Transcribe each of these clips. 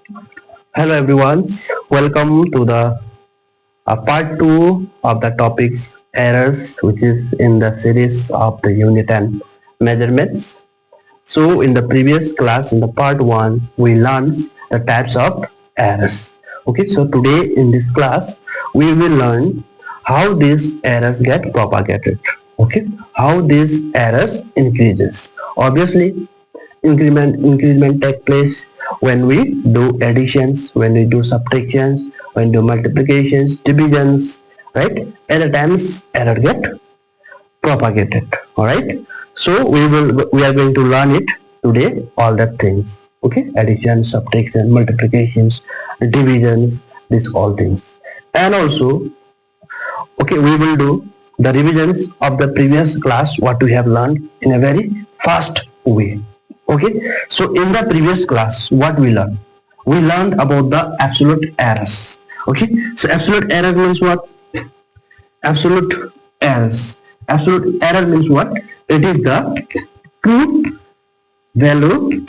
Hello everyone, welcome to the part 2 of the topics errors, which is in the series of the unit and measurements. So in the previous class, in the part 1, we learned the types of errors. Okay, so today in this class we will learn how these errors get propagated. Okay, how these errors increases. Obviously increment take place when we do additions, when we do subtractions, when we do multiplications, divisions, right? At the times error get propagated. All right, so we are going to learn it today, all that things. Okay, addition, subtraction, multiplications, divisions, these all things. And also, okay, we will do the revisions of the previous class what we have learned in a very fast way. Okay, so in the previous class what we learned about the absolute errors. Okay, so absolute error means what? Absolute errors, absolute error means what? It is the true value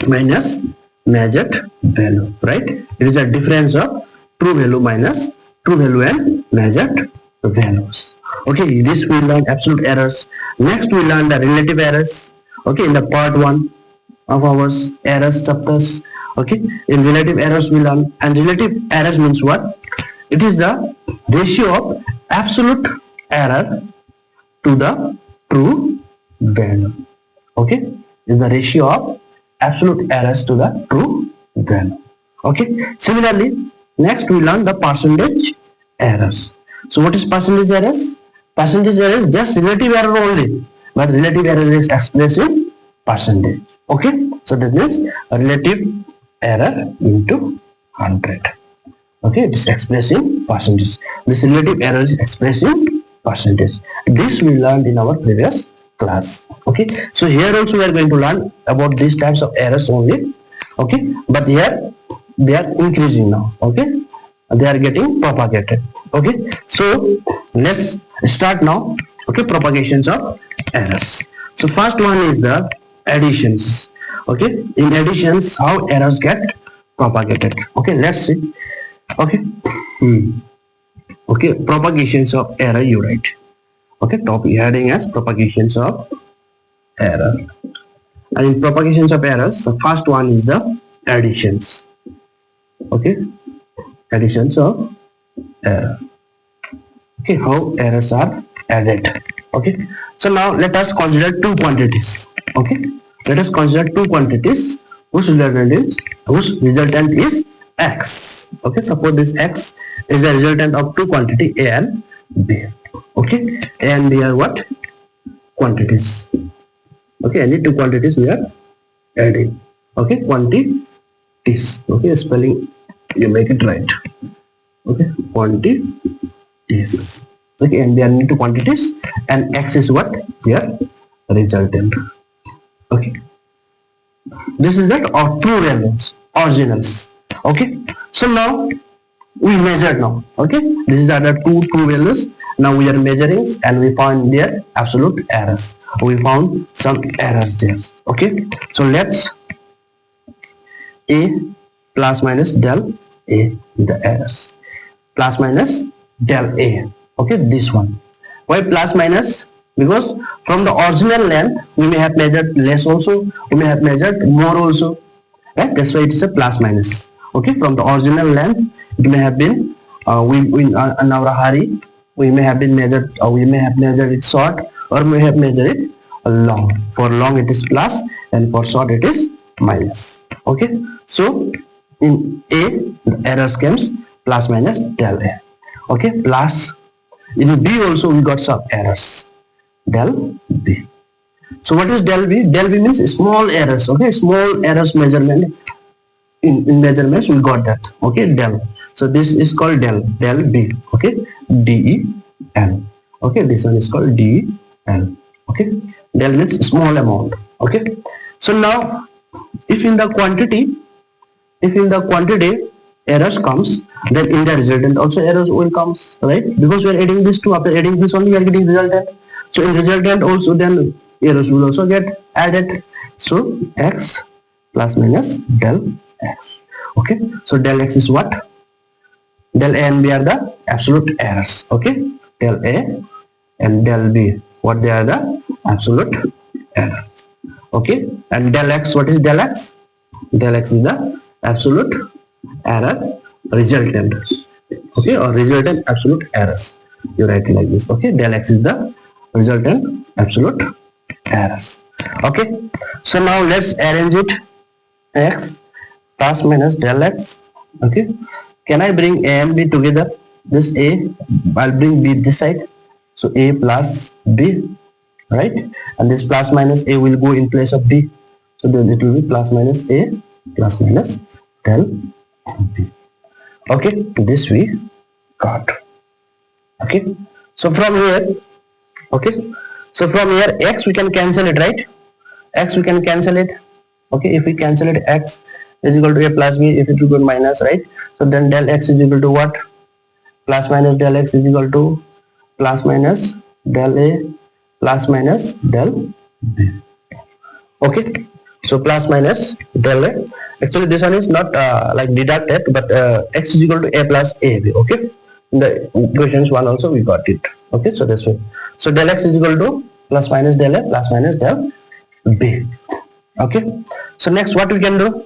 minus measured value, right? It is a difference of true value minus true value and measured values. Okay, this we learn absolute errors. Next we learn the relative errors. Okay, in the part 1 of our errors chapters. Okay, in relative errors we learn, and relative errors means what? It is the ratio of absolute error to the true value. Okay, is the ratio of absolute errors to the true value. Okay, similarly next we learn the percentage errors. So what is percentage errors? Percentage error is just relative error only, but relative error is expressed in percentage. Okay, so that means a relative error into 100. Okay, it is expressed in percentage. This relative error is expressed in percentage. This we learned in our previous class. Okay, so here also we are going to learn about these types of errors only. Okay, but here they are increasing now. Okay, they are getting propagated. Okay, so let's start now. Okay, propagations of errors. So first one is the additions. Okay, in additions how errors get propagated. Okay, let's see. Okay, okay, propagations of error you write. Okay, topic heading as propagations of error. And in propagations of errors, the first one is the additions. Okay, additions of error. Okay, how errors are added. Okay, so now let us consider two quantities. Okay, let us consider two quantities whose resultant is x. Okay, suppose this x is the resultant of two quantity a and b. Okay, a and b are what? Quantities. Okay, any two quantities we are adding. Okay, quantities. Okay, spelling you make it right. Okay, quantities. Okay, and they are two quantities, and x is what? Their resultant. Okay, this is that of true values, originals. Okay, so now we measured now. Okay, this is the two true values. Now we are measuring and we found their absolute errors. We found some errors there. Okay, so let's a plus minus del a, the errors. Plus minus del a. Okay, this one. Why plus minus? Because from the original length we may have measured less also, we may have measured more also, right? That's why it is a plus minus. Okay, from the original length it may have been in our hurry we may have been measured, we may have measured it short, or may have measured it long. For long it is plus, and for short it is minus. Okay, so in a the errors comes plus minus del a. Okay, plus in b also we got some errors, del b. So what is del b? Del b means small errors. Okay, small errors measurement. In measurements we got that. Okay, del. So this is called del b. Okay, del. Okay, this one is called del. Okay, del means small amount. Okay, so now if in the quantity errors comes, then in the resultant also errors will comes, right? Because we are adding this two, after adding this only we are getting resultant. So in resultant also then errors will also get added. So x plus minus del x. Okay, so del x is what? Del a and b are the absolute errors. Okay, del a and del b, what they are? The absolute errors. Okay, and del x, what is del x? Del x is the absolute error resultant. Okay, or resultant absolute errors, you write it like this. Okay, del x is the resultant absolute errors. Okay, so now let's arrange it. X plus minus del x. Okay, can I bring a and b together? This a, I'll bring b this side, so a plus b, right? And this plus minus a will go in place of b, so then it will be plus minus a plus minus del b. Okay, this we got. Okay, so from here, okay, so from here x we can cancel it, right? X we can cancel it. Okay, if we cancel it, x is equal to a plus b, if it will go minus, right? So then del x is equal to what? Plus minus del x is equal to plus minus del a plus minus del b. Okay, so plus minus del a, actually this one is not like deducted, but x is equal to a plus ab. Okay, in the questions one also we got it. Okay, so this way, so del x is equal to plus minus del a plus minus del b. Okay, so next what we can do?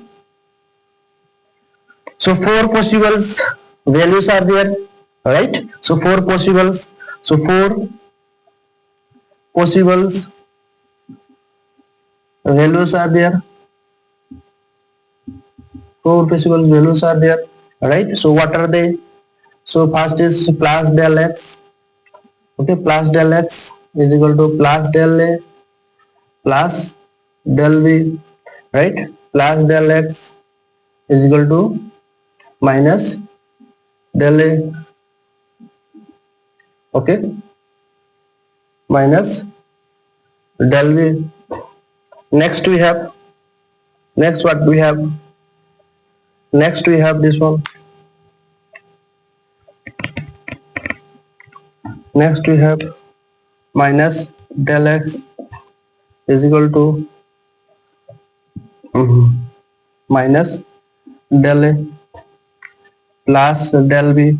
So four possible values are there, right? So four possibles, so four possibles values are there, four possible values are there, right? So what are they? So first is plus del x. Okay, plus del x is equal to plus del a plus del b, right? Plus del x is equal to minus del a, okay, minus del b. Next we have, next what we have? Next we have this one. Next we have minus del x is equal to minus del a plus del b,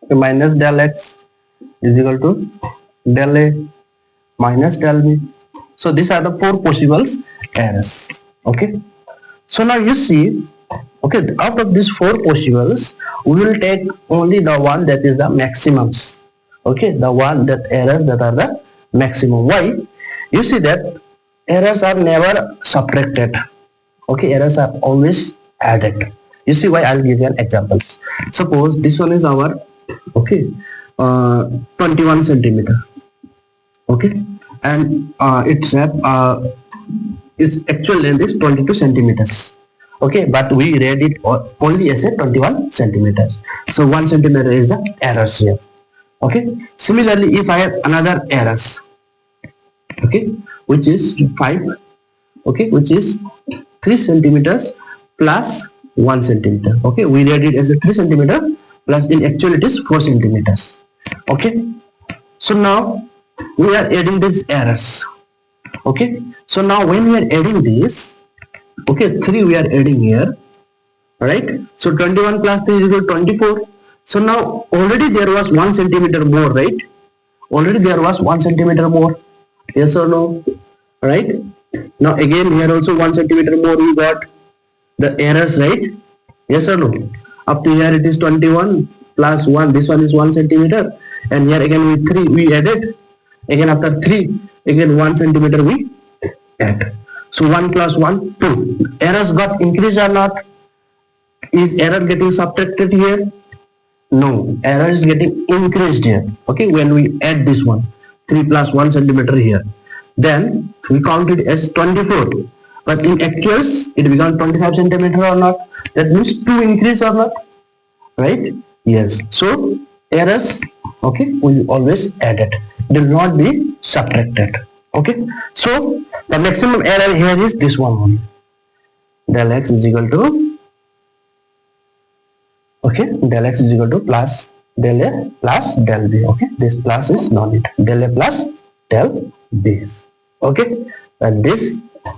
minus del x is equal to del a minus del b. So these are the four possible errors. Okay, so now you see, okay, out of these four possibles we will take only the one that is the maximums. Okay, the one that errors that are the maximum. Why? You see that errors are never subtracted. Okay, errors are always added. You see why? I'll give you an example. Suppose this one is our, okay, 21 centimeter. Okay, and its actual length is 22 centimeters. Okay, but we read it only as a 21 centimeters. So 1 centimeter is the errors here. Okay, similarly if I have another errors, okay, which is 5, okay, which is 3 centimeters plus 1 centimeter. Okay, we read it as a 3 centimeter plus in actual it is 4 centimeters. Okay, so now we are adding these errors. Okay, so now when we are adding this, okay, 3 we are adding here, right? So 21 plus 3 is equal to 24. So now already there was 1 centimeter more, right? Already there was 1 centimeter more. Yes or no? Right? Now again here also 1 centimeter more we got the errors, right? Yes or no? Up to here it is 21 plus 1. This one is 1 centimeter, and here again with 3 we added. Again after 3, again 1 centimeter we add. So 1 plus 1, 2. Errors got increased or not? Is error getting subtracted here? No, error is getting increased here. Okay, when we add this one, 3 plus 1 centimeter here, then we count it as 24. But in actuals, it becomes 25 centimeter or not? That means 2 increase or not? Right? Yes. So errors, okay, we always add it. It will not be subtracted. Okay. So the maximum error here is this one only. Del x is equal to, okay, del x is equal to plus del a plus del b. Okay, this plus is no need. Del a plus del b. Okay, and this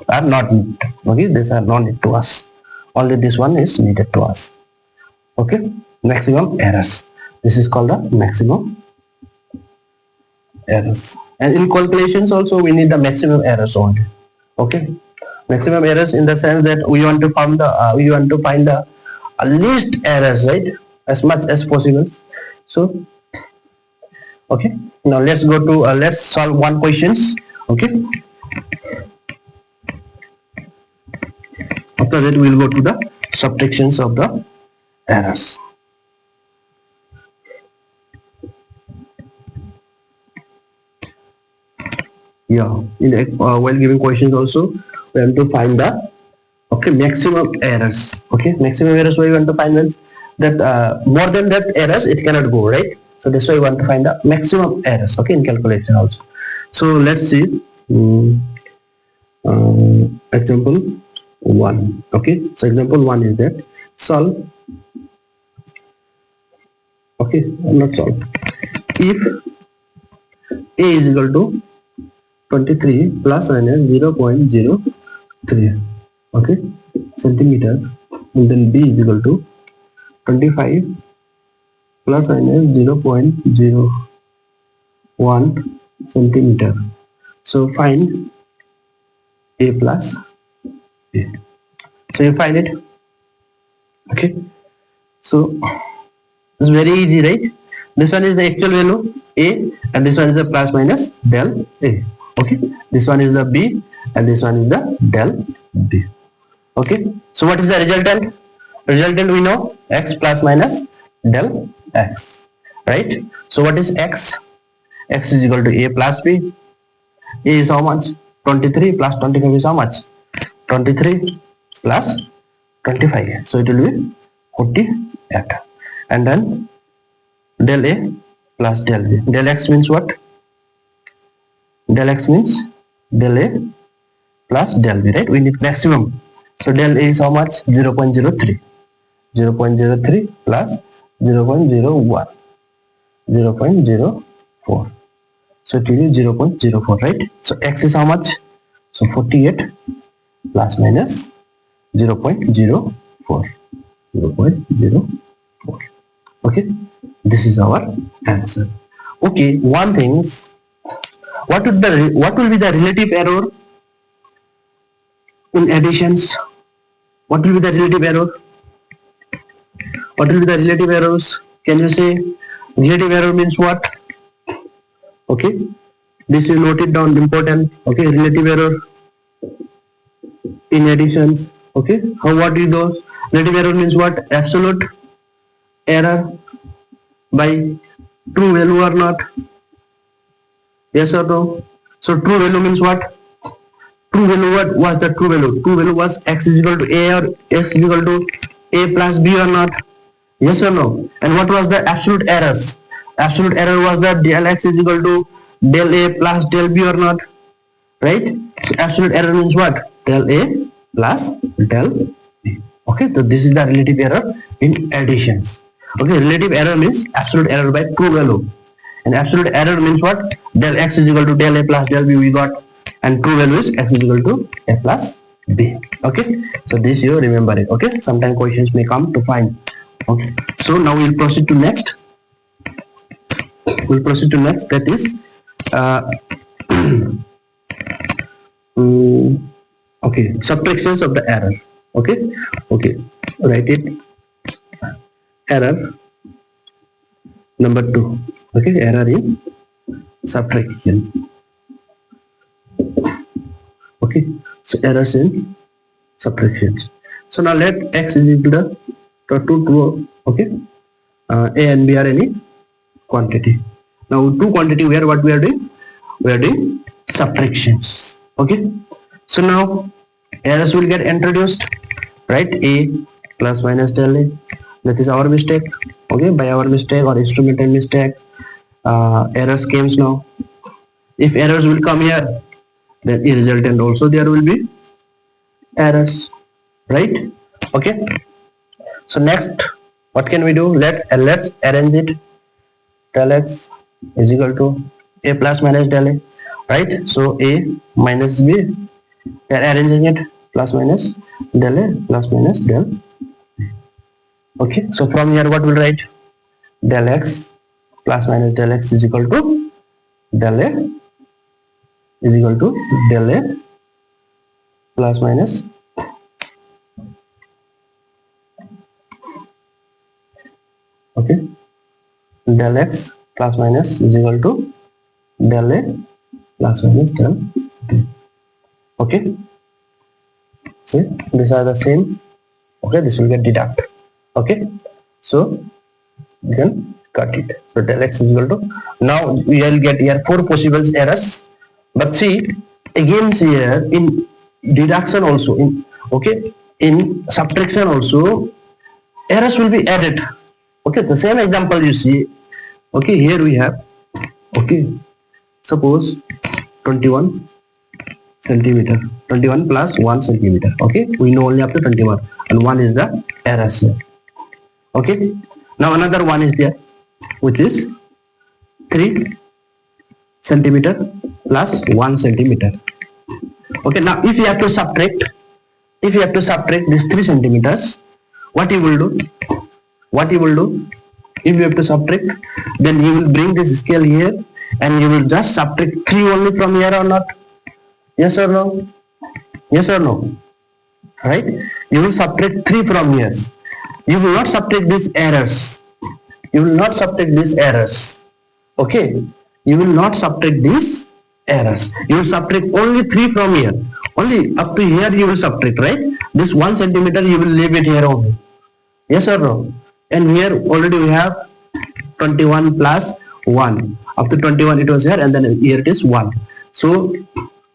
are not need. Okay, these are not need to us. Only this one is needed to us. Okay, maximum errors. This is called the maximum errors. And in calculations also we need the maximum errors only. Okay, maximum errors in the sense that we want to find the least errors, right, as much as possible. So okay, now let's go to let's solve one questions. Okay, after that we will go to the subtractions of the errors. Yeah, in the, while giving questions also we have to find the maximum errors. Okay, maximum errors, why we want to find that more than that errors it cannot go, right? So that's why we want to find the maximum errors, okay, in calculation also. So let's see example 1. Okay, so example 1 is that solve, okay, not solve, if a is equal to 23 plus minus 0.03, okay, centimeter, and then b is equal to 25 plus minus 0.01 centimeter. So find a plus b. So you find it. Okay, so it's very easy, right? This one is the actual value a, and this one is the plus minus del a. Okay, this one is the b, and this one is the del b. Okay, so what is the resultant? Resultant we know, x plus minus del x, right? So what is x? X is equal to a plus b. A is how much? 23 plus 25 is how much? 23 plus 25, so it will be 48. And then del a plus del b. Del x means what? Del x means del a plus del b, right? We need maximum. So del a is how much? 0.03. 0.03 plus 0.01. 0.04. So it will be 0.04, right? So x is how much? So 48 plus minus 0.04. 0.04. Okay, this is our answer. Okay, one thing is, what will be the relative error in additions? What will be the relative error? What will be the relative errors? Can you say relative error means what? Okay, this is noted down, important. Okay, relative error in additions. Okay, how, what is those? Relative error means what? Absolute error by true value or not? Yes or no? So true value means what? True value, what was the true value? True value was x is equal to a or x is equal to a plus b or not? Yes or no? And what was the absolute errors? Absolute error was that del x is equal to del a plus del b or not? Right? So absolute error means what? Del a plus del b. Okay, so this is the relative error in additions. Okay, relative error means absolute error by true value. And absolute error means what? Del x is equal to del a plus del b we got. And true value is x is equal to a plus b. Okay, so this you remember it. Okay, sometimes questions may come to find. Okay, so now we'll proceed to next. That is okay, subtractions of the error. Okay, write it. Error number 2. Okay, error in subtraction. Okay, so errors in subtractions. So now let x is equal to 2 true. Okay, a and b are any quantity. Now two quantity where what we are doing? We are doing subtractions. Okay, so now errors will get introduced, right? A plus minus del a, that is our mistake. Okay, by our mistake or instrumental mistake, errors comes now. If errors will come here, then in resultant also there will be errors, right? Okay, so next what can we do? Let's arrange it. Del x is equal to a plus minus del a, right? So a minus b, we are arranging it. plus minus del A plus minus del B. Okay, so from here what we'll write? Del x plus minus del x is equal to del A is equal to del A plus minus okay del x plus minus is equal to del A plus minus del B. Okay, see these are the same. Okay, this will get deduct. Okay, so you can cut it. So del x is equal to, now we will get here 4 possible errors, but see again here in deduction also, in okay in subtraction also errors will be added. Okay, the same example you see. Okay, here we have, okay, suppose 21 centimeter, 21 plus 1 centimeter. Okay, we know only up to 21 and 1 is the errors here. Okay, now another one is there which is 3 centimeter plus 1 centimeter. Okay, now if you have to subtract, these 3 centimeters, what you will do? If you have to subtract, then you will bring this scale here and you will just subtract 3 only from here or not? Yes or no? Yes or no? Right? You will subtract 3 from here. You will not subtract these errors. Okay, you will not subtract these errors. You will subtract only 3 from here. Only up to here you will subtract, right? This 1 centimeter you will leave it here only. Yes or no? And here already we have 21 plus 1. Up to 21 it was here, and then here it is 1. So,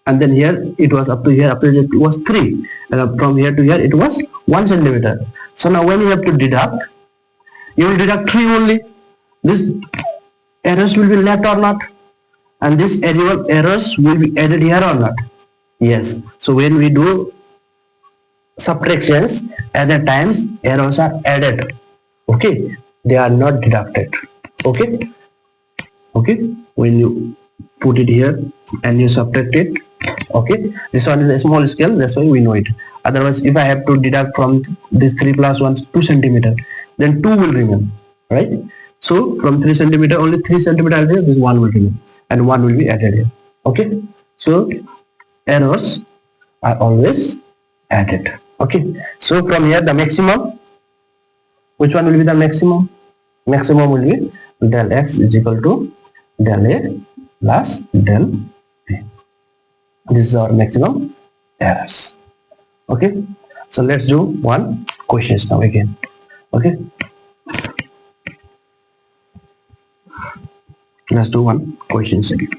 and then here it was up to here it was 3. And from here to here it was 1 centimeter. So now when you have to deduct, you will deduct 3 only. This errors will be left or not? And this errors will be added here or not? Yes. So when we do subtractions, at the times errors are added. Okay, they are not deducted. Okay, when you put it here and you subtract it, okay, this one is a small scale, that's why we know it. Otherwise, if I have to deduct from this 3 plus 1 2 centimeter, then 2 will remain, right? So from 3 centimeter, only 3 centimeter are there, this 1 will remain and 1 will be added here. Okay, so errors are always added. Okay, so from here the maximum, which one will be the maximum? Maximum will be del x is equal to del A plus del B. This is our maximum errors. Okay, so let's do one questions now again. Okay, let's do one questions again.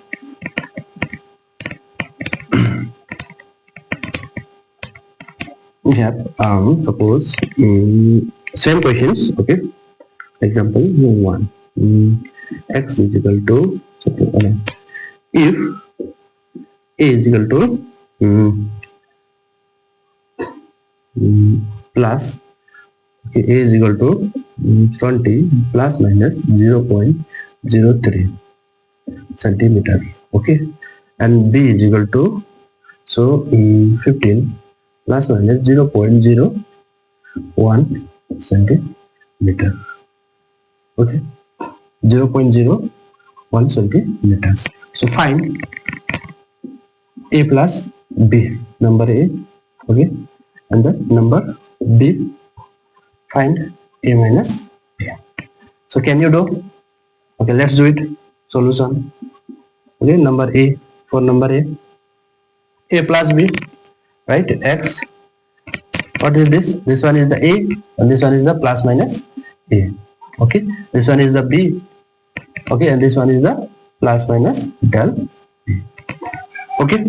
We have suppose same questions. Okay, example 1, x is equal to, if a is equal to plus, okay, a is equal to 20 plus minus 0.03 centimeter. Okay, and b is equal to, so 15 plus minus 0.01 centimeter. Okay, 0.01 centimeters. So find a plus b, number a, okay, and the number b. Find a minus b. So can you do? Okay, let's do it. Solution. Okay, number a, for number a plus b, right? X, what is this? This one is the a and this one is the plus minus a. Okay, this one is the b, okay, and this one is the plus minus del b. Okay,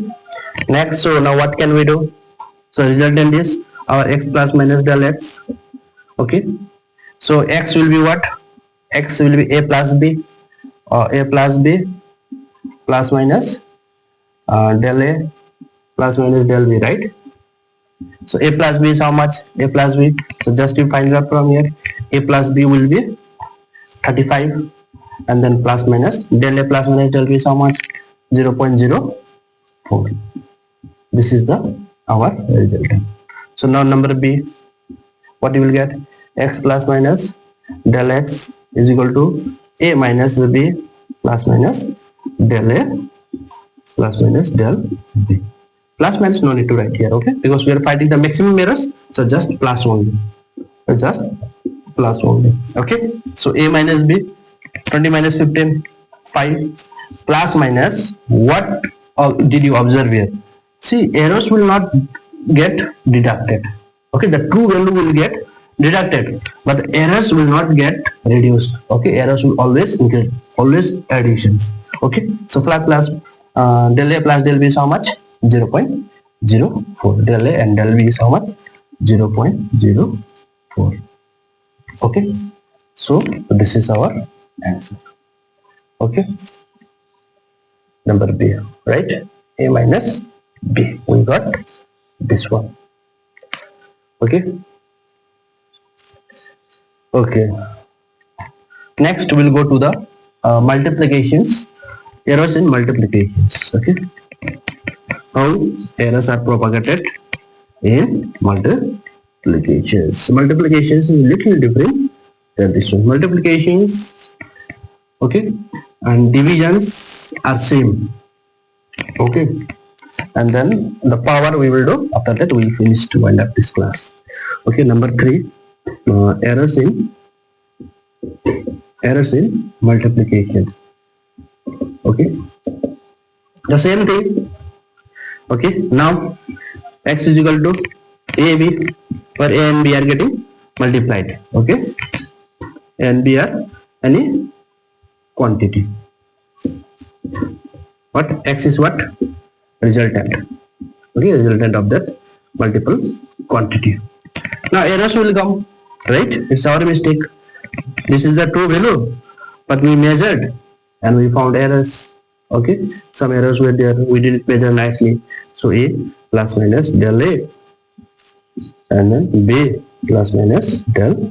next, so now what can we do? So resultant is our x plus minus del x. Okay, so x will be what? X will be a plus b, or a plus b plus minus del a plus minus del b, right? So a plus b is how much? A plus b, so just you find out from here. A plus b will be 35, and then plus minus del a plus minus del b is how much? 0.04. This is the our resultant. So now number B, what you will get? X plus minus del x is equal to a minus b plus minus del a plus minus del b. Plus minus no need to write here, okay, because we are finding the maximum errors, so just plus only, just plus only, okay. So a minus b, 20 minus 15, 5, plus minus what did you observe here? See, errors will not get deducted, okay, the true value will get deducted, but the errors will not get reduced, okay, errors will always increase, always additions, okay. So flat plus del a plus del b is how much? 0.04. Del a and del b is how much? 0.04. Okay, so this is our answer. Okay, number B, right? A minus B, we got this one. Okay, okay. Next we'll go to the multiplications, errors in multiplications. Okay, how errors are propagated in multiplications. Multiplications is little different than this one. Multiplications, okay, and divisions are same, okay, and then the power we will do after that. We will finish to wind up this class. Okay, number 3, errors in multiplication. Okay, the same thing. Okay, now x is equal to a b, where a and b are getting multiplied. Okay, a and b are any quantity. What x is what? Resultant. Okay, resultant of that multiple quantity. Now errors will come, right? It's our mistake. This is the true value, but we measured and we found errors. Okay, some errors were there, we didn't measure nicely. So a plus minus del a, and then b plus minus del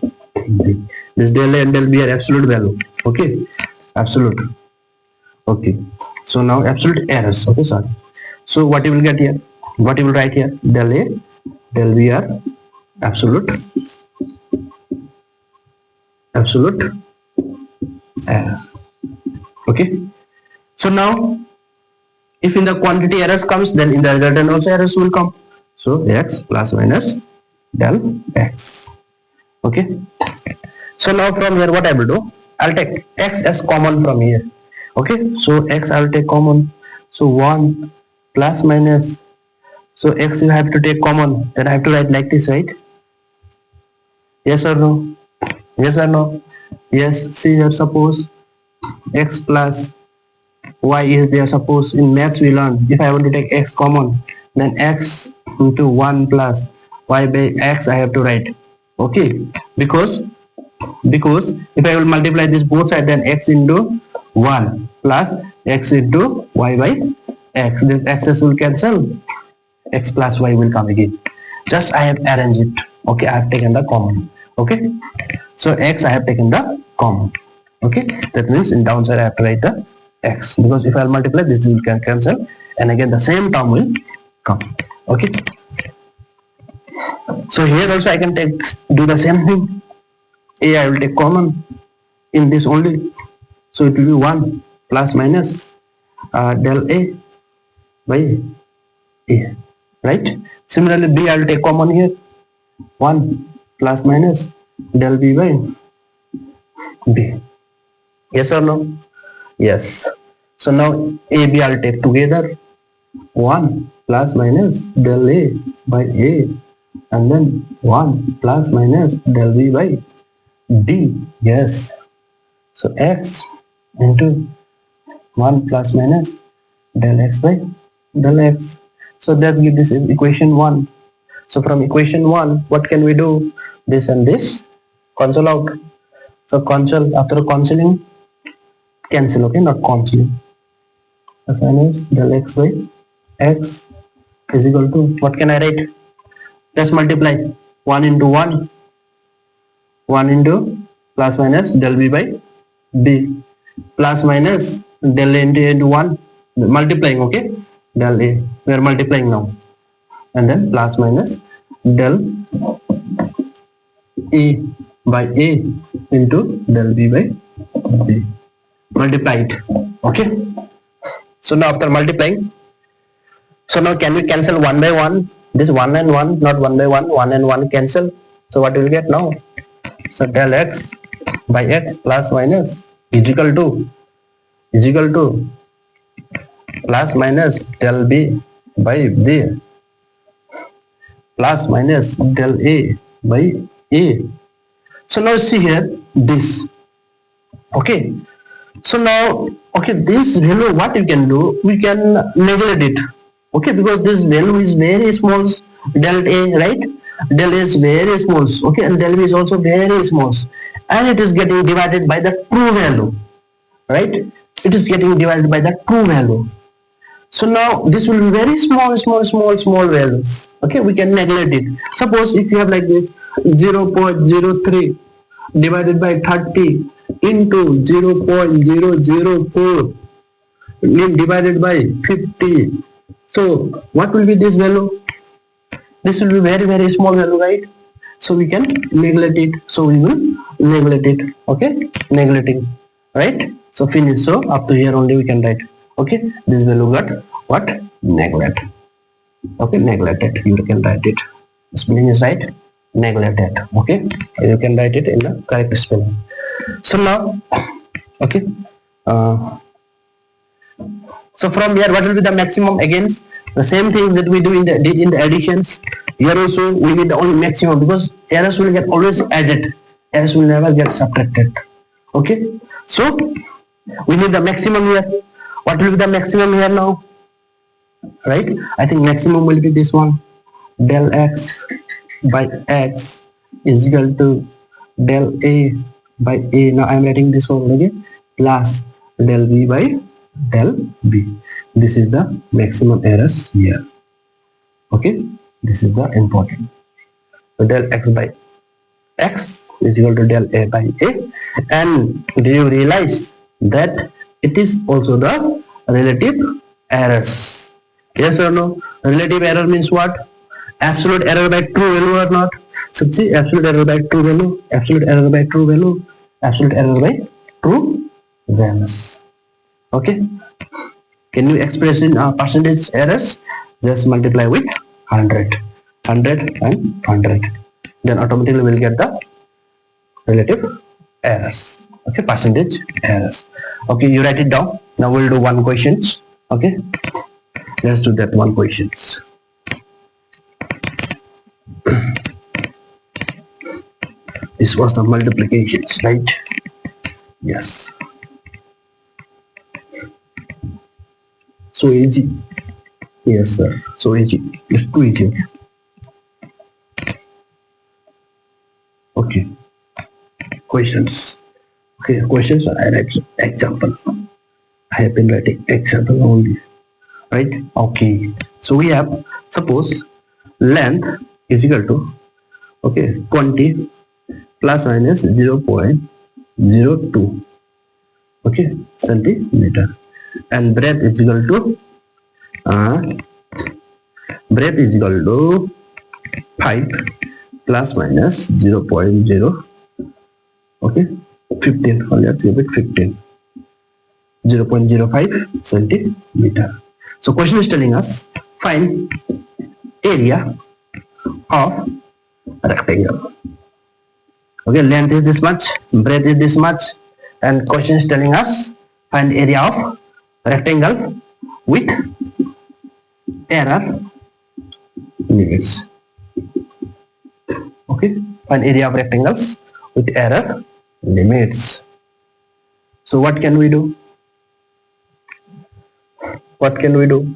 b. This del a and del b are absolute value. Okay, absolute. Okay, so now absolute errors. Okay, sorry. So what you will get here? What you will write here? Del a, del b are absolute error. Okay, so now if in the quantity errors comes, then in the resultant also errors will come. So x plus minus del x. Okay, so now from here what I will do? I'll take x as common from here. Okay, so x I'll take common. So 1 plus minus, so x you have to take common, then I have to write like this, right? Yes or no? Yes or no? Yes. See here, suppose x plus y is there. Suppose in maths we learn, if I want to take x common, then x into 1 plus y by x I have to write. Okay, because if I will multiply this both sides, then x into 1 plus x into y by x, this x's will cancel, x plus y will come again. Just I have arranged it. Okay, I have taken the common. Okay, so x I have taken the common. Okay, that means in downside I have to write the x, because if I multiply this will cancel, and again the same term will come. Okay, so here also I can do the same thing. A I will take common in this only, so it will be 1 plus minus del a by a, right? Similarly b I will take common here, 1 plus minus del b by b. Yes or no? Yes. So now a b I'll take together, 1 plus minus del a by a, and then 1 plus minus del b by d. Yes. So x into 1 plus minus del x by del x. So that gives this is equation 1. So from equation 1, what can we do? This and this cancel out. So cancel, after cancelling, cancel, okay, not cancelling. Plus minus del x by x is equal to, what can I write? Just multiply 1 into 1, 1 into plus minus del b by b, plus minus del a into 1, multiplying, okay, del a, we are multiplying now, and then plus minus del A by A into del B by B. Multiply it. Okay. So now after multiplying, so now can we cancel one by one? This one and one, not one by one and one cancel. So what will get now? So del x by x plus minus is equal to plus minus del B by B plus minus del A by A. So now see here this. Okay. So now, okay, this value, what you can do, we can neglect it. Okay, because this value is very small, del A, right? Del A is very small. Okay, and del B is also very small, and it is getting divided by the true value, right? It is getting divided by the true value. So now this will be very small values. Okay, we can neglect it. Suppose if you have like this 0.03 divided by 30 into 0.004 divided by 50. So what will be this value? This will be very small value, right? So we can neglect it. So we will neglect it. Okay, neglecting, right? So finish. So up to here only we can write. Okay, this value got what? Neglect. Okay, neglected. You can write it. Spelling is right. Neglected. Okay, you can write it in the correct spelling. So now, okay. So from here, what will be the maximum? Again, the same things that we do in the additions. Here also we need the only maximum, because errors will get always added. Errors will never get subtracted. Okay. So we need the maximum here. What will be the maximum here now? Right? I think maximum will be this one. Del x by x is equal to del A by A. Now I am writing this one again, plus del B by del B. This is the maximum errors here. Okay, this is the important. So del x by x is equal to del A by A. And do you realize that it is also the relative errors? Yes or no? Relative error means what? Absolute error by true value or not? So see, absolute error by true value, absolute error by true value, absolute error by true values. Okay. Can you express in percentage errors? Just multiply with 100 and 100. Then automatically we'll get the relative errors. Okay, percentage errors. Okay, you write it down. Now we'll do one questions. Okay, let's do that one questions. This was the multiplications, right? Yes. So easy. Yes, sir. So easy. It's too easy. Okay. Questions. Okay, questions. I write example. I have been writing example only. Right? Okay. So we have, suppose length is equal to, okay, 20 plus minus 0.02, okay, centimeter, and breadth is equal to 5 plus minus 0.0, okay, 15, let's give it 15, 0.05 centimeter. So question is telling us find area of rectangle. Okay, length is this much, breadth is this much, and question is telling us find area of rectangle with error limits. Okay, find area of rectangles with error limits. So what can we do? What can we do?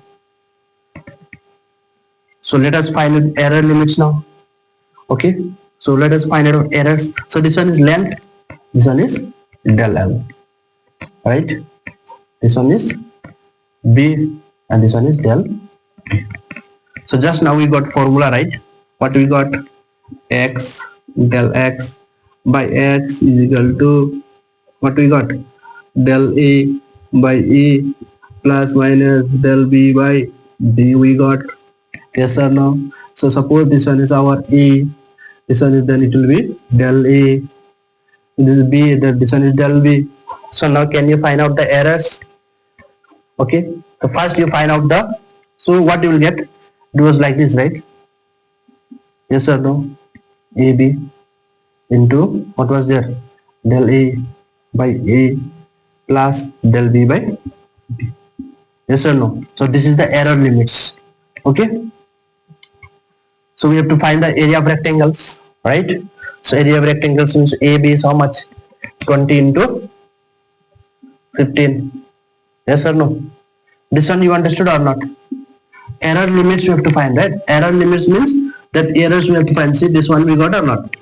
So let us find error limits now. Okay, so let us find out errors. So this one is length, this one is del L, right? This one is B, and this one is del B. So just now we got formula, right? What we got? X del x by x is equal to, what we got? Del A by E plus minus del B by B we got, Yes or no? So suppose this one is our A, this one is, then it will be del A, this is B, then this one is del B. So now can you find out the errors? Okay, so first you find out the, so what you will get, it was like this, right? Yes or no? AB into what was there, del A by A plus del B by B. Yes or no? So this is the error limits. Okay, so we have to find the area of rectangles, right? So area of rectangles means AB is how much? 20 into 15. Yes or no? This one you understood or not? Error limits we have to find, right? Error limits means that errors we have to find. See, this one we got or not?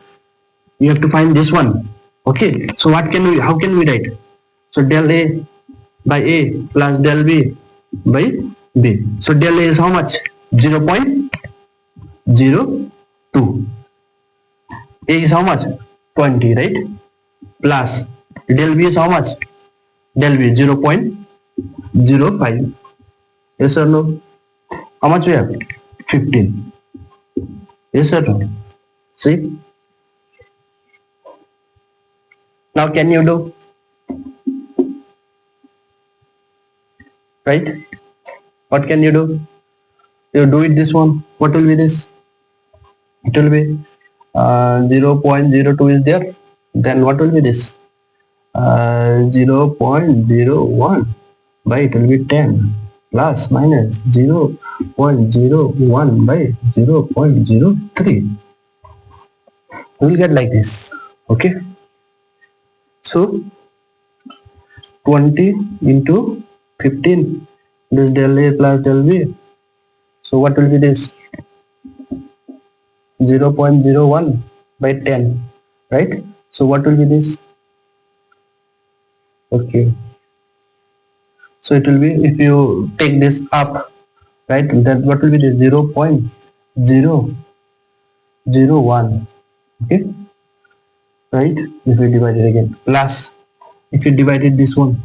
We have to find this one. Okay, so what can we, how can we write? So del A by A plus del B by B. So del A is how much? 0.02. A is how much? 20, right? Plus del B is how much? Del B 0.05. Yes or no? How much we have? 15. Yes or no? See? Now can you do? Right? What can you do? You do it this one. What will be this? It will be 0.02 is there. Then what will be this? 0.01 by, it will be 10 plus minus 0.01 by 0.03. We will get like this. Okay, so 20 into 15, this del A plus del B. So what will be this? 0.01 by 10, right? So what will be this? Okay, so it will be, if you take this up, right, then what will be the 0.001. Okay, right? If we divide it again, plus if you divided this one,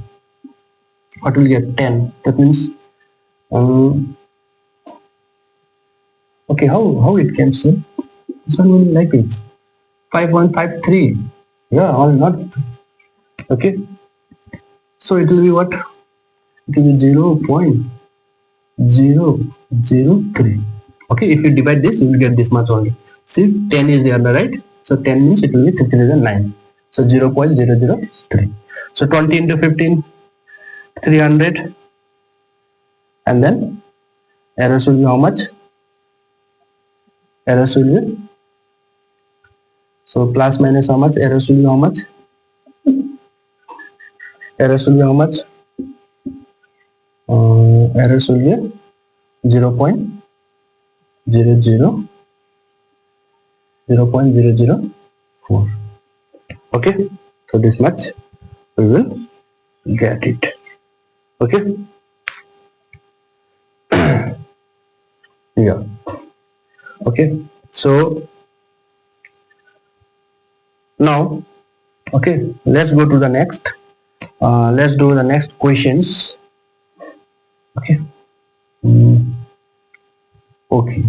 what will get? 10. That means okay, how it came, sir? This one will be like this, 5.53. Yeah, all not. Okay, so it will be what? It will be 0.003. Okay, if you divide this, you will get this much only. See, 10 is there, right? So 10 means it will be 3 3 9. So 0.003. So 20 into 15, 300, and then errors will be how much? Errors will be, so plus minus how much? Errors will be how much? Errors will be how much? Errors will be 0.004. Okay, so this much we will get it. Okay, yeah. Okay, so now, okay, let's go to the next. Let's do the next questions. Okay. Okay.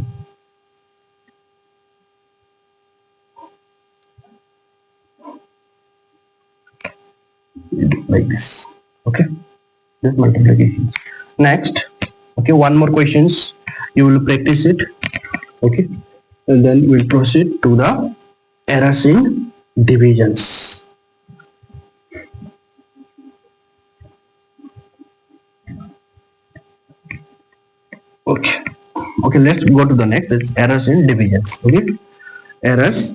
Like this. Okay. This multiplication. Next. Okay. One more questions. You will practice it. Okay. And then we'll proceed to the errors in divisions. Okay. Okay. Let's go to the next. It's errors in divisions. Okay. Errors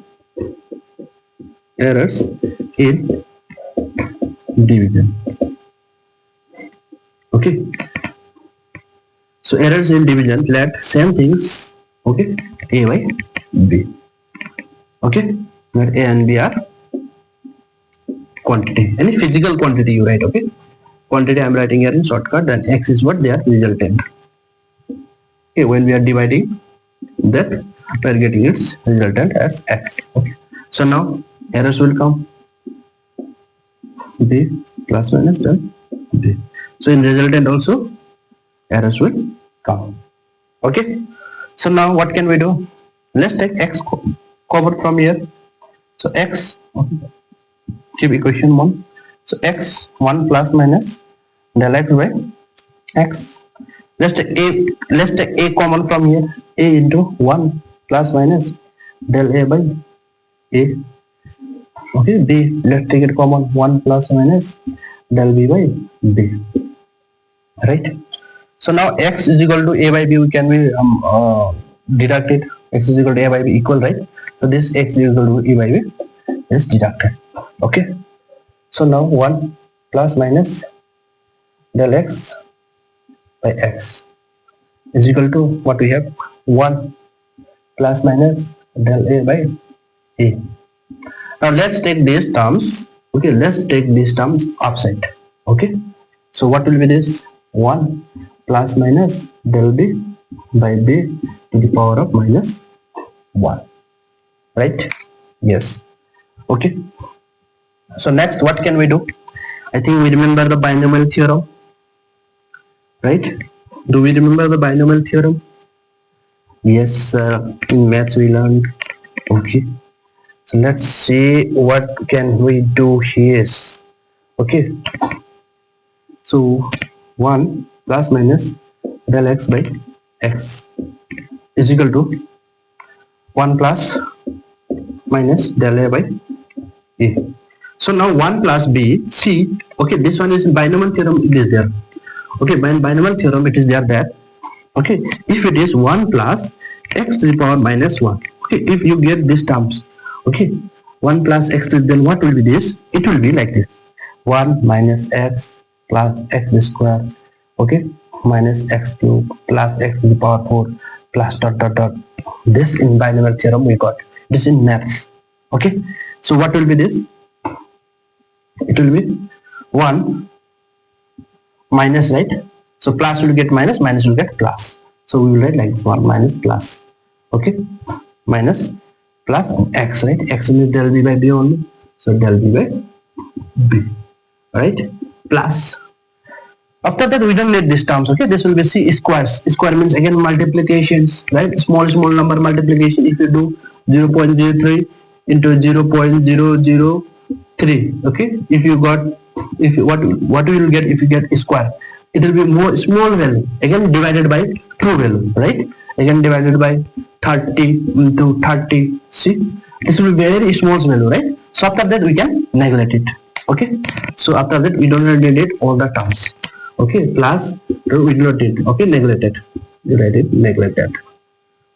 in division. Okay, so errors in division, let same things. Okay, A by B. Okay, where A and B are quantity, any physical quantity you write. Okay, quantity I am writing here in shortcut, then X is what they are resultant. Okay, when we are dividing that, we are getting its resultant as X. Okay, so now errors will come B plus minus then B. So in resultant also errors will come. Okay, So now what can we do? Let's take x covered from here. So x, okay, keep equation 1. So x 1 plus minus del x by x. Let's take a common from here. A into 1 plus minus del a by a. Okay, b, let's take it common, 1 plus minus del b by b. Right? So now x is equal to a by b, we can be deducted. X is equal to a by b equal, right? So this x is equal to a by b is deducted. Okay. So now 1 plus minus del x by x is equal to what we have, 1 plus minus del a by a. Now let's take these terms. Okay, let's take these terms upside. Okay. So what will be this? 1 plus minus del b by b to the power of minus 1. Right? Yes. Okay. So next, what can we do? I think we remember the binomial theorem. Right? Do we remember the binomial theorem? Yes, in maths we learned. Okay. So let's see what can we do here. Okay. So 1 plus minus del x by x is equal to 1 plus minus del a by a. So now 1 plus b, see, okay, this one is in binomial theorem, it is there. Okay, by binomial theorem it is there that, okay, if it is 1 plus x to the power minus 1, okay, if you get these terms, okay, 1 plus x to, then what will be this? It will be like this, 1 minus x plus x square, okay, minus x cube plus x to the power 4 plus dot dot dot. This in binomial theorem we got. This in maths. Okay, so what will be this? It will be 1 minus, right? So plus will get minus, minus will get plus. So we will write like this, 1 minus plus. Okay, minus plus x, right? X means del b by b only. So del b by b, right? Plus. After that we don't need these terms. Okay, this will be c squares. Square means again multiplications, right? Small number multiplication. If you do 0.03 into 0.003, okay, if you got, if you, what we will get if you get square, it will be more small value, again divided by true value, right? Again divided by 30 into 30. See, this will be very small value, right? So after that we can neglect it. Okay, so after that we don't need it all the terms. Okay, plus we do not need. Okay, neglected. You write it neglected.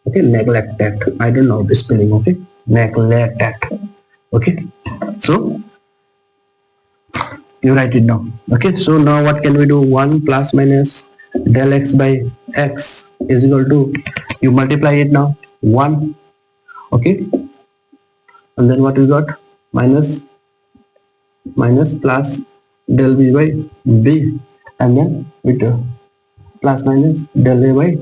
Okay, neglected. I don't know the spelling. Okay, neglected. Okay, so you write it down. Okay, so now what can we do? 1 plus minus del x by x is equal to, you multiply it now, 1. Okay, and then what we got? Minus plus del b by b, and then with plus minus del a by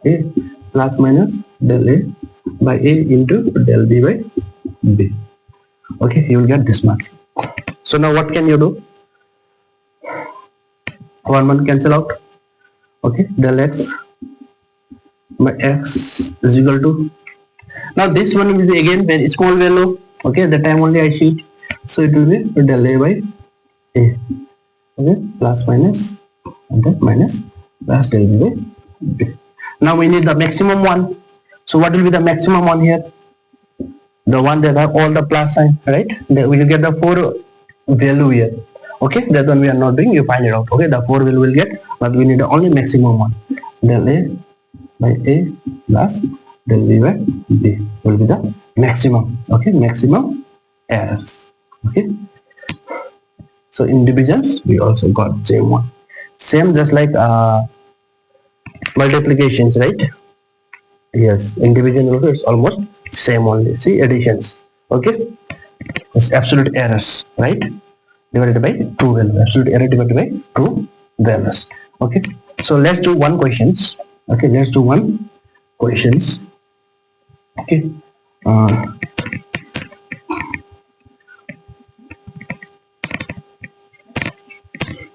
a plus minus del a by a into del b by b. Okay, you will get this much. So now what can you do? 1 cancel out. Okay, del x by x is equal to, now this one will be again very small value. Okay, the time only I see it, so it will be del a by a. Okay, plus minus and then minus plus del b by b. Now we need the maximum one. So what will be the maximum one here? The one that have all the plus sign, right? Then we will get the 4 value here. Okay, that one we are not doing, you find it out. Okay, the 4 value will get, but we need the only maximum one. Del a by a plus del b by b will be the maximum. Okay, maximum errors. Okay, so in divisions we also got same one, same just like multiplications, right? Yes, in division also it's almost same only. See, additions. Okay, it's absolute errors, right? Divided by true value. Absolute error divided by true values. Okay, so let's do one questions. Okay, let's do one questions. Okay,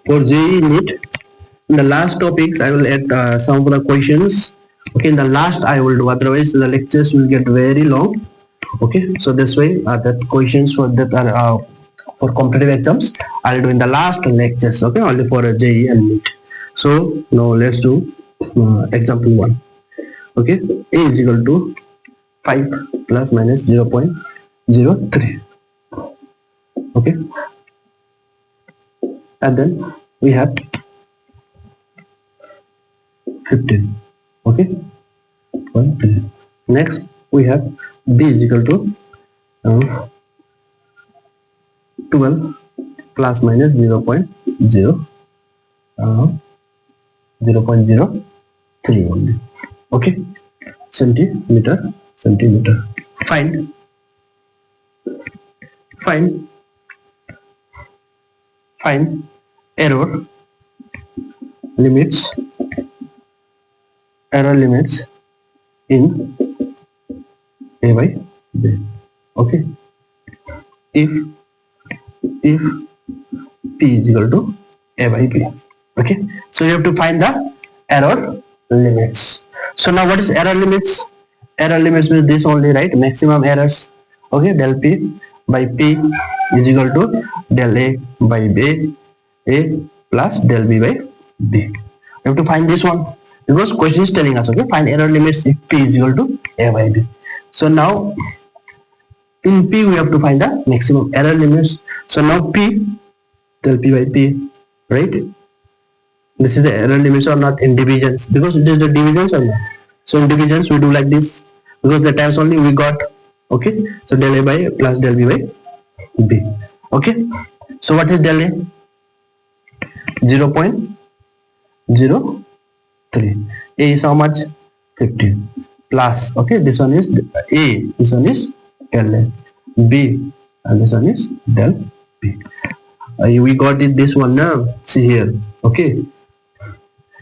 for JEE NEET, in the last topics I will add some of the questions. Okay, in the last I will do, otherwise the lectures will get very long. Okay, so this way that questions for that are for competitive exams I'll do in the last lectures. Okay, only for a JEE and NEET. So now let's do example 1. Okay, a is equal to 5 plus minus 0.03. Okay, and then we have 15. Okay, 0.3. Next we have b is equal to 12 plus minus 0.0 0.03 only. Okay, centimeter. Find error limits in a by b. Okay, if p is equal to a by b. Okay, so you have to find the error limits. So now what is error limits? Error limits means this only, right? Maximum errors. Okay, del p by p is equal to del a by b, a plus del b by b. You have to find this one because question is telling us, okay, find error limits if p is equal to a by b. So now in p we have to find the maximum error limits. So now p del p by p, right? This is the error limits or not in divisions, because it is the divisions or not. So in divisions we do like this because the times only we got. Okay, so del a by a plus del b by b. Okay, so what is del a? 0.03. A is how much? 15 plus, okay, this one is a, this one is del a, b, and this one is del b. We got it, this one now. See here. Okay,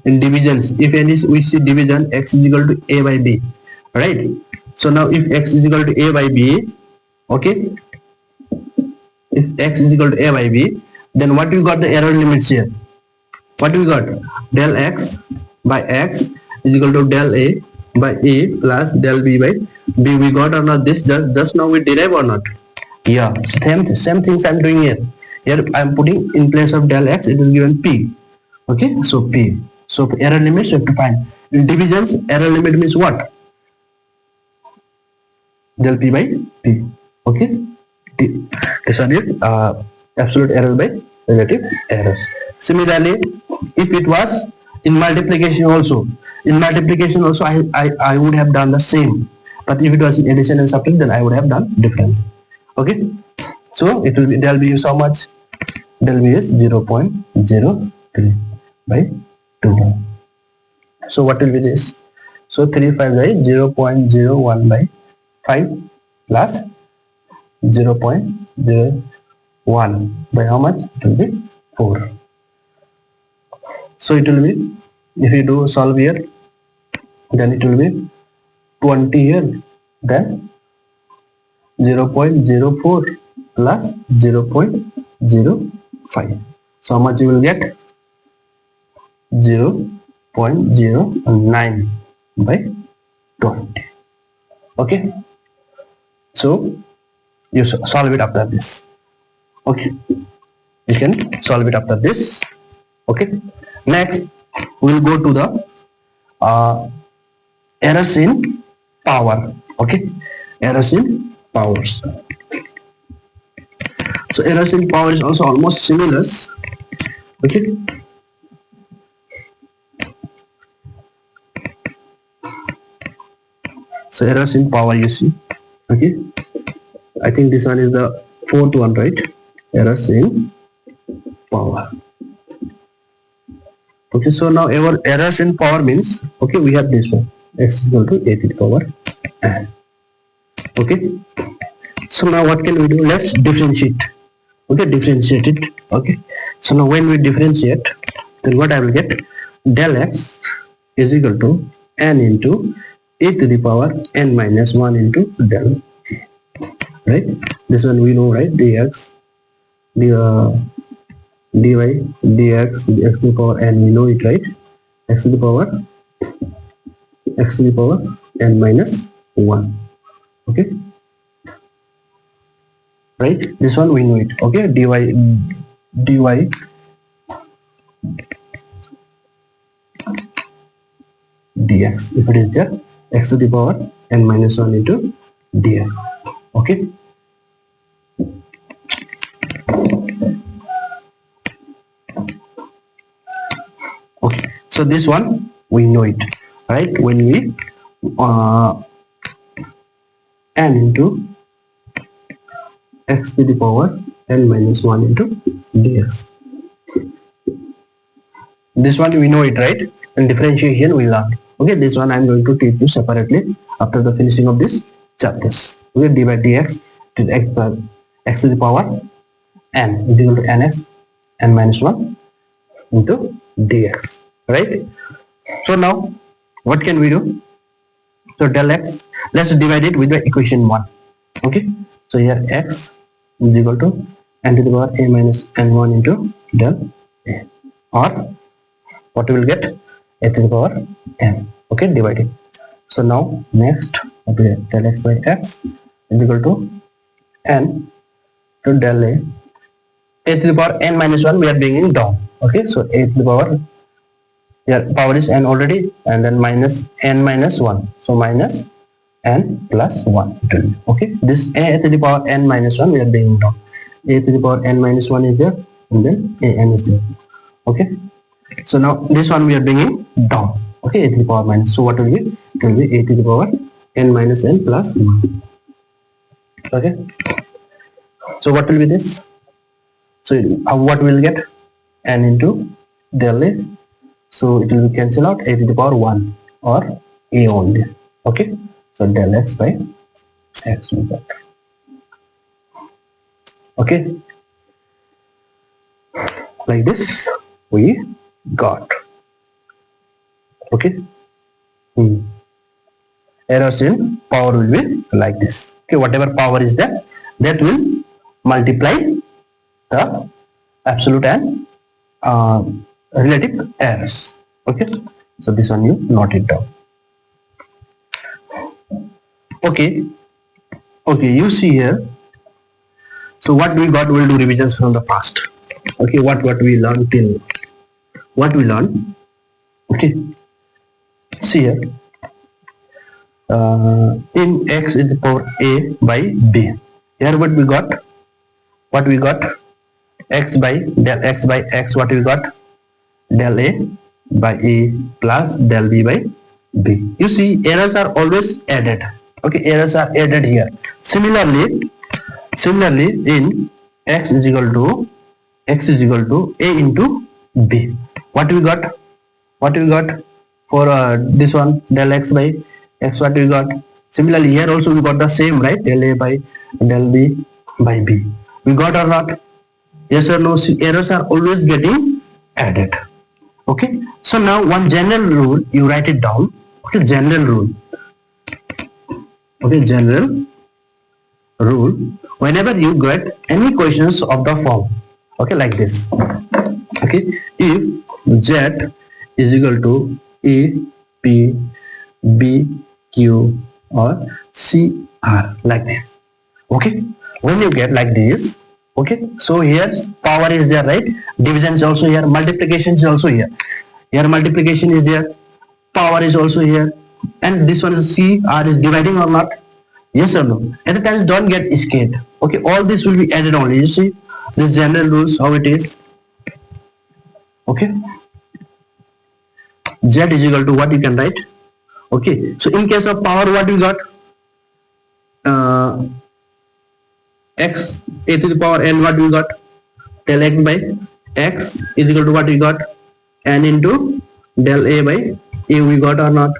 in divisions, if any we see division, x is equal to a by b, right? So now if x is equal to a by b, okay, if x is equal to a by b, then what we got the error limits here? What we got? Del x by x is equal to del a by a plus del b by b. We got or not? This just now we derive or not? Yeah, same things I'm doing here. Here I'm putting in place of del x, it is given p. Okay, so p. So error limits you have to find. In divisions, error limit means what? Del p by p. Okay, this one is absolute error by relative errors. Similarly, if it was in multiplication also, I would have done the same. But if it was in addition and subtraction, then I would have done differently. Okay, so it will be del b is how much? Del b is 0.03 by 2. So what will be this? So 3 5 by 0.01 by 5 plus 0.01 by how much? It will be 4. So it will be, if you do solve here, then it will be 20 here, then 0.04 plus 0.05. So how much you will get? 0.09 by 20. Okay, so you solve it after this. Okay, you can solve it after this. Okay, next we'll go to the errors in power. Okay, errors in powers. So errors in power is also almost similar. Okay, so errors in power, you see. Okay, I think this one is the fourth one, right? Errors in power. Okay, so now our errors in power means, okay, we have this one, x is equal to a to the power n. Okay, so now what can we do? Let's differentiate. Okay, differentiate it. Okay, so now when we differentiate, then what I will get? Del x is equal to n into a to the power n minus 1 into del a. Right, this one we know, right? Dx, dy, dx to the power n, we know it, right? X to the power x to the power n minus 1. Okay, right, this one we know it. Okay, dy dx, if it is there, x to the power n minus 1 into dx. Okay, okay, so this one we know it, right? When we n into x to the power n minus 1 into dx. This one we know it, right? And differentiation we learned. Okay, this one I am going to teach you separately after the finishing of this chapters. Okay, d by dx to x to the power n is equal to nx n minus 1 into dx, right? So now what can we do? So del x, let's divide it with the equation 1. Okay, so here x is equal to n to the power a minus n1 into del a, or what we will get, a to the power n. Okay, divided. So now next what we get, del x by x is equal to n to del a to the power n minus 1 we are bringing down. Okay, so a to the power, here power is n already, and then minus n minus 1, so minus n plus 1 it will be. Okay, this a to the power n minus 1 we are bringing down, a to the power n minus 1 is there, and then a n is there. Okay, so now this one we are bringing down. Okay, a to the power minus, so what will be, it will be a to the power n minus n plus 1. Okay, so what will be this? So what we will get, n into del a, so it will be cancel out, a to the power 1 or a only. Okay, so del x by x we got. Okay, like this we got. Okay, errors in power will be like this. Okay, whatever power is there, that will multiply the absolute and relative errors. Okay, so this one you note it down. Okay, okay, you see here, so what we got, we'll do revisions from the past. Okay, what we learned till, what we learned. Okay, see here, in x is the power a by b, here what we got, x by del x by x, what we got, del a by a plus del b by b. You see, errors are always added. Okay, errors are added here. Similarly in x is equal to a into b, what we got, for this one, del x by x, what we got. Similarly here also we got the same, right? Del a by del b by b, we got or not? Yes or no? See, errors are always getting added. Okay, so now one general rule, you write it down. Okay, general rule. Okay, general rule, whenever you get any questions of the form, okay, like this. Okay, if z is equal to a p b q or c r, like this. Okay, when you get like this, okay, so here power is there, right? Division is also here, multiplication is also here. Here multiplication is there, power is also here, and this one is c r is dividing or not? Yes or no? At the times don't get scared. Okay, all this will be added only. You see this general rules how it is. Okay, z is equal to what you can write. Okay, so in case of power, what we got, x a to the power n, what we got, del x by x is equal to what we got, n into del a by a, we got or not?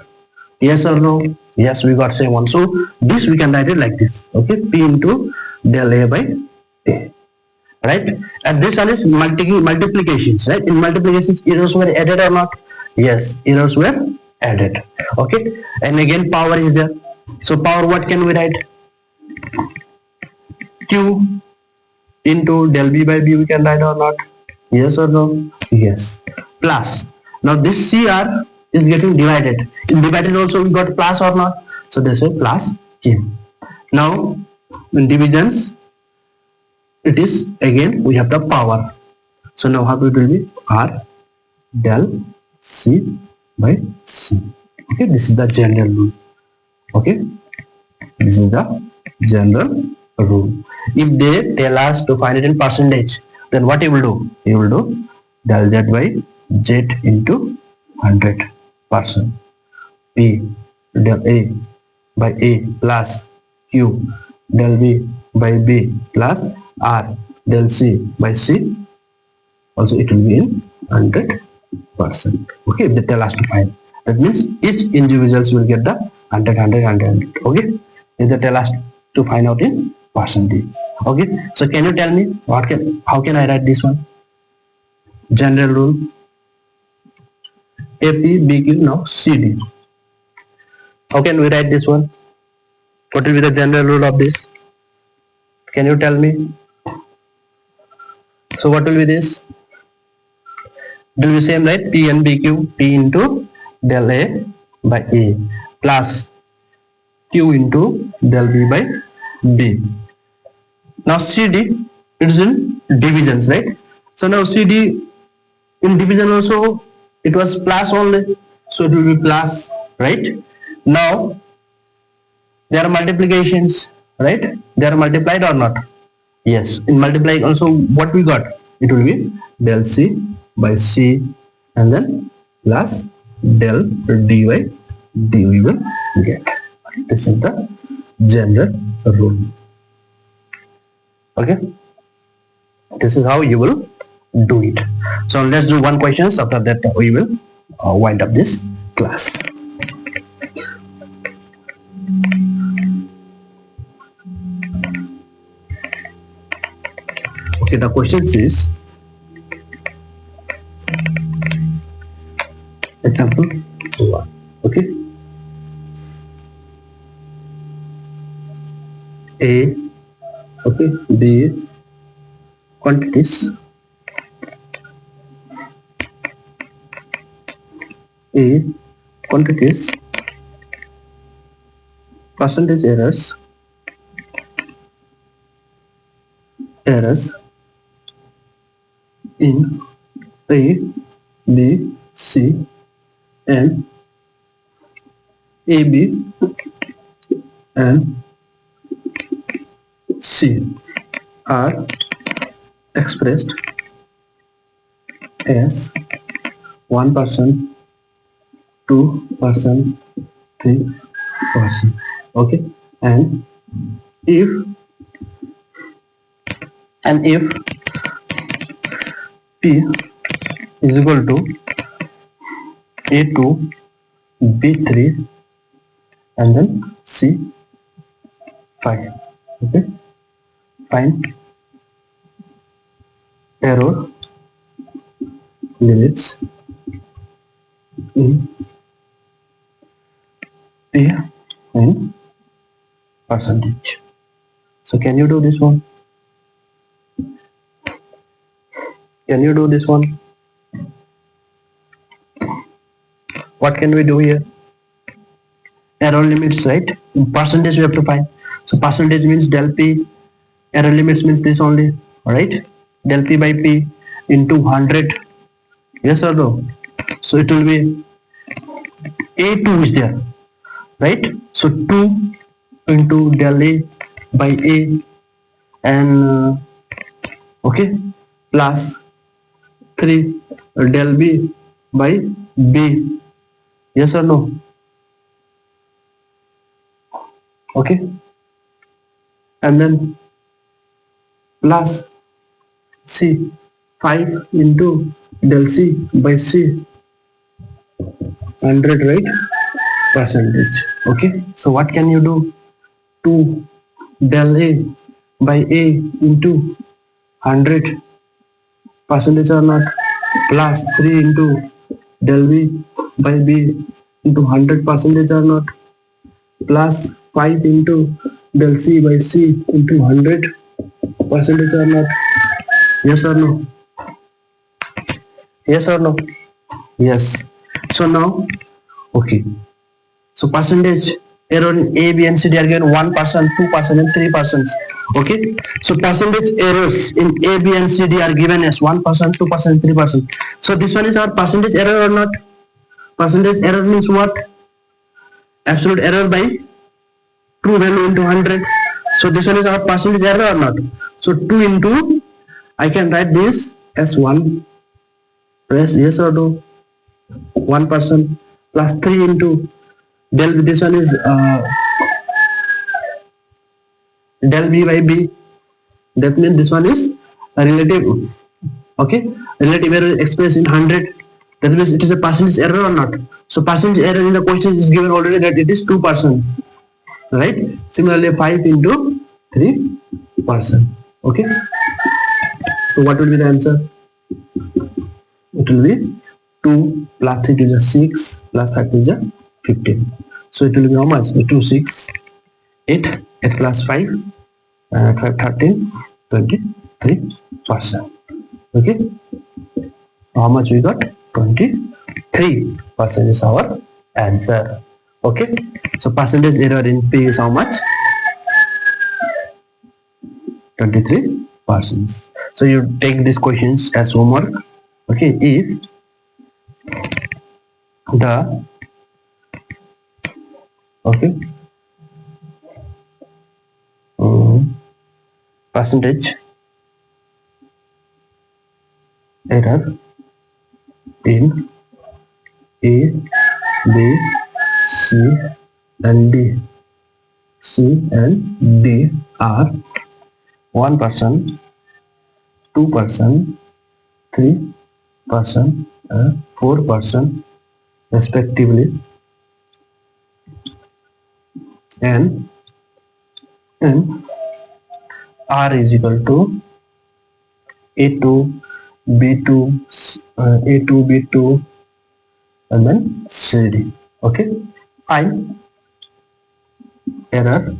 Yes or no? Yes, we got same one. So this we can write it like this. Okay, p into del a by a, right? And this one is multiplications, right? In multiplications, errors were added or not? Yes, errors were added. Okay, and again power is there. So power, what can we write? Q into del b by b, we can write or not? Yes or no? Yes. Plus, now this cr is getting divided. In divided also we got plus or not, so this way plus came. Now in divisions it is again we have the power, so now how it will be R del C by C. Okay, this is the general rule. Okay, this is the general rule. If they tell us to find it in percentage, then what you will do? You will do del Z by Z into 100%. P del A by A plus Q del B by B plus R del C by C. Also it will be in 100%. Okay, if they tell us to find, that means each individuals will get the 100. Okay, if they tell us to find out in percentage. Okay, so can you tell me how can I write this one? General rule AP BQ, now CD. How can we write this one? What will be the general rule of this? Can you tell me? So what will be this? It will be same, right? P and BQ, P into del A by A plus Q into del B by B. Now CD, it is in divisions, right? So now CD in division also it was plus only, so it will be plus, right? Now there are multiplications, right? They are multiplied or not? Yes, in multiplying also what we got? It will be del C by C and then plus del D by D we will get. This is the general rule. Okay, this is how you will do it. So let's do one question. After that we will wind up this class. Okay, the question is example 1. Okay, A, okay, B quantities, A quantities, percentage errors in A, B, C and AB and C are expressed as 1%, 2%, 3%. Okay, and if P is equal to A2, B3 and then C5. Okay, find error limits in P and percentage. So can you do this one? Can you do this one? What can we do here? Error limits, right? In percentage we have to find. So percentage means del P. Error limits means this only, right? Del P by P into 100. Yes or no? So it will be A2 is there, right? So 2 into del A by A and okay plus 3 del B by B. Yes or no? Okay, and then plus C 5 into del C by C 100, right? Percentage. Okay, so what can you do? 2 del A by A into 100 percentage or not, plus 3 into del B by B into 100 percentage or not, plus 5 into del C by C into 100 percentage or not. Yes or no? Yes or no? Yes. So now Okay. So percentage error in A, B, and C, they are given 1%, 2%, and 3%. Okay. So percentage errors in A, B, and C, D are given as 1%, 2%, 3%. So this one is our percentage error or not? Percentage error means what? Absolute error by true value into 100. So this one is our percentage error or not? So 2 into, I can write this as 1. Press yes or no. 1% plus 3 into del, this one is del b by b. That means this one is a relative. Okay, relative error expressed in 100. That means it is a percentage error or not? So percentage error in the question is given already that it is 2%. Right? Similarly, 5 into 3%. Okay. So what will be the answer? It will be 2 plus 3 to the 6 plus 5 to the 15. So it will be how much? 2, 6, 8, 8 plus 5, 5, 13, 23%. Okay. How much we got? 23% is our answer. Okay. So percentage error in P is how much? 23%. So you take these questions as homework. Okay. If the percentage error in A, B, C, and D, are 1%, 2%, 3%, and 4% respectively, and R is equal to A2, B2, A2, B2, and then CD. Okay, find error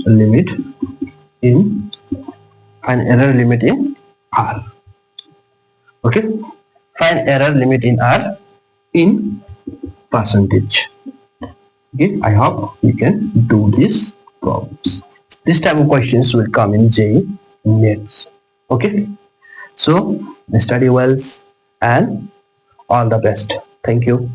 limit in R. Okay, find error limit in R in percentage. Okay, I hope you can do these problems. This type of questions will come in JEE NEET. Okay, so study well and all the best. Thank you.